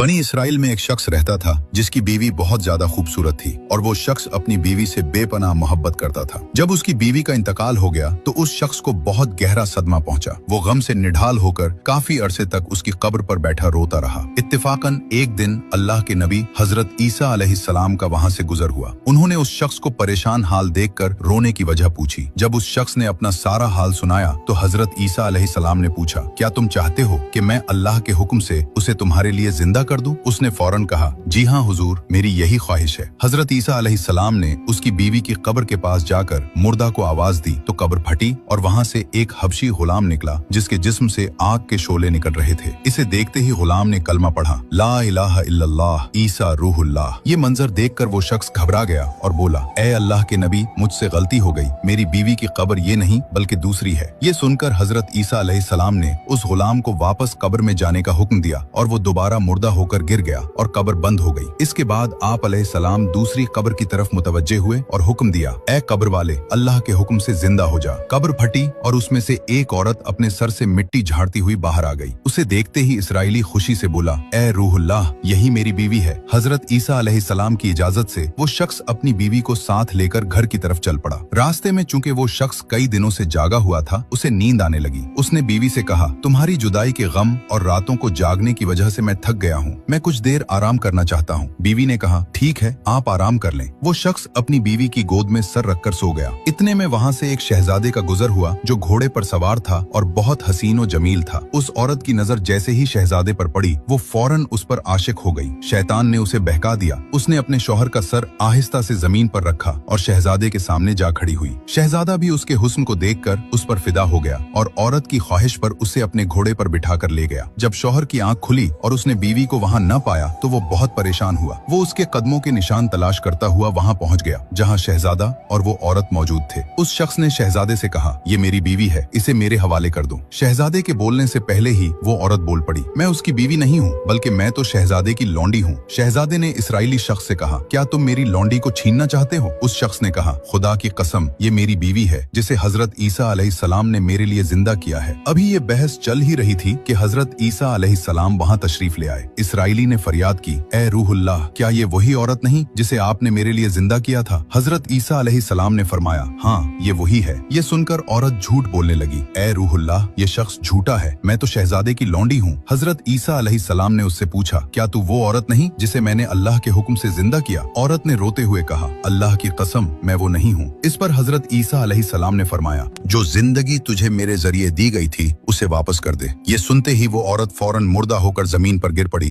बनी इसराइल में एक शख्स रहता था जिसकी बीवी बहुत ज्यादा खूबसूरत थी और वो शख्स अपनी बीवी से बेपनाह मोहब्बत करता था। जब उसकी बीवी का इंतकाल हो गया तो उस शख्स को बहुत गहरा सदमा पहुंचा। वो गम से निढाल होकर काफी अरसे तक उसकी कब्र पर बैठा रोता रहा। इत्तेफाकन एक दिन अल्लाह के नबी हजरत ईसा अलैहिस्सलाम का वहां से गुजर हुआ। उन्होंने उस शख्स को परेशान हाल देखकर रोने की वजह पूछी। जब उस शख्स ने अपना सारा हाल सुनाया तो हजरत ईसा अलैहिस्सलाम ने पूछा, क्या तुम चाहते हो कि मैं अल्लाह के हुक्म से उसे तुम्हारे लिए जिंदा कर दूं? उसने फौरन कहा, जी हाँ हुजूर, मेरी यही ख्वाहिश है। हजरत ईसा अलैहिस्सलाम ने उसकी बीवी की कब्र के पास जाकर मुर्दा को आवाज दी तो कब्र फटी और वहां से एक हबशी गुलाम निकला जिसके जिस्म से आग के शोले निकल रहे थे। इसे देखते ही गुलाम ने कलमा पढ़ा, ला इलाहा इल्लल्लाह ईसा रूहुल्लाह। ये मंजर देखकर वो शख्स घबरा गया और बोला, ए अल्लाह के नबी, मुझसे गलती हो गई, मेरी बीवी की कब्र ये नहीं बल्कि दूसरी है। ये सुनकर हजरत ईसा अलैहिस्सलाम ने उस गुलाम को वापस कब्र में जाने का हुक्म दिया और वो दोबारा मुर्दा होकर गिर गया और कब्र बंद हो गई। इसके बाद आप अलैहिस्सलाम दूसरी कब्र की तरफ मुतवज्जे हुए और हुक्म दिया, ए कब्र वाले, अल्लाह के हुक्म से जिंदा हो जा। कब्र फटी और उसमें से एक औरत अपने सर से मिट्टी झाड़ती हुई बाहर आ गई। उसे देखते ही इसराइली खुशी से बोला, ए रूहुल्लाह, यही मेरी बीवी है। हजरत ईसा अलैहिस्सलाम की इजाजत से वो शख्स अपनी बीवी को साथ लेकर घर की तरफ चल पड़ा। रास्ते में चूंकि वो शख्स कई दिनों से जागा हुआ था, उसे नींद आने लगी। उसने बीवी से कहा, तुम्हारी जुदाई के गम और रातों को जागने की वजह से मैं थक गया हूँ, मैं कुछ देर आराम करना चाहता हूँ। बीवी ने कहा, ठीक है, आप आराम कर लें। वो शख्स अपनी बीवी की गोद में सर रखकर सो गया। इतने में वहाँ से एक शहजादे का गुजर हुआ जो घोड़े पर सवार था और बहुत हसीन और जमील था। उस औरत की नजर जैसे ही शहजादे पर पड़ी, वो फौरन उस पर आशिक हो गई। शैतान ने उसे बहका दिया। उसने अपने शौहर का सर आहिस्ता से जमीन पर रखा और शहजादे के सामने जा खड़ी हुई। शहजादा भी उसके हुस्न को देखकर उस पर फिदा हो गया और औरत की ख्वाहिश पर उसे अपने घोड़े पर बिठाकर ले गया। जब शौहर की आंख खुली और उसने बीवी को वहां न पाया तो वो बहुत परेशान हुआ। वो उसके कदमों के निशान तलाश करता हुआ वहां पहुंच गया जहां शहजादा और वो औरत मौजूद थे। उस शख्स ने शहजादे से कहा, ये मेरी बीवी है, इसे मेरे हवाले कर दो। शहजादे के बोलने से पहले ही वो औरत बोल पड़ी, मैं उसकी बीवी नहीं हूँ, बल्कि मैं तो शहजादे की लौंडी हूँ। शहजादे ने इसराइली शख्स से कहा, क्या तुम मेरी लौंडी को छीनना चाहते हो? उस शख्स ने कहा, खुदा की कसम, ये मेरी बीवी है जिसे हजरत ईसा अलैहिस्सलाम ने मेरे लिए जिंदा किया है। अभी ये बहस चल ही रही थी कि हजरत ईसा अलैहिस्सलाम वहां तशरीफ ले आए। इसराइली ने फरियाद की, ए रूहुल्लाह, क्या ये वही औरत नहीं जिसे आपने मेरे लिए जिंदा किया था? हजरत ईसा अलैहिस्सलाम ने फरमाया, हाँ, ये वही है। ये सुनकर औरत झूठ बोलने लगी, ए रूहुल्लाह, ये शख्स झूठा है, मैं तो शहजादे की लौंडी हूँ। हजरत ईसा अलैहिस्सलाम ने उससे पूछा, क्या तू वो औरत नहीं जिसे मैंने अल्लाह के हुक्म से जिंदा किया? औरत ने रोते हुए कहा, अल्लाह की कसम, मैं वो नहीं हूँ। इस पर हजरत ईसा अलैहिस्सलाम ने फरमाया, जो जिंदगी तुझे मेरे जरिए दी गई थी उसे वापस कर दे। ये सुनते ही वो औरत फौरन मुर्दा होकर जमीन पर गिर पड़ी।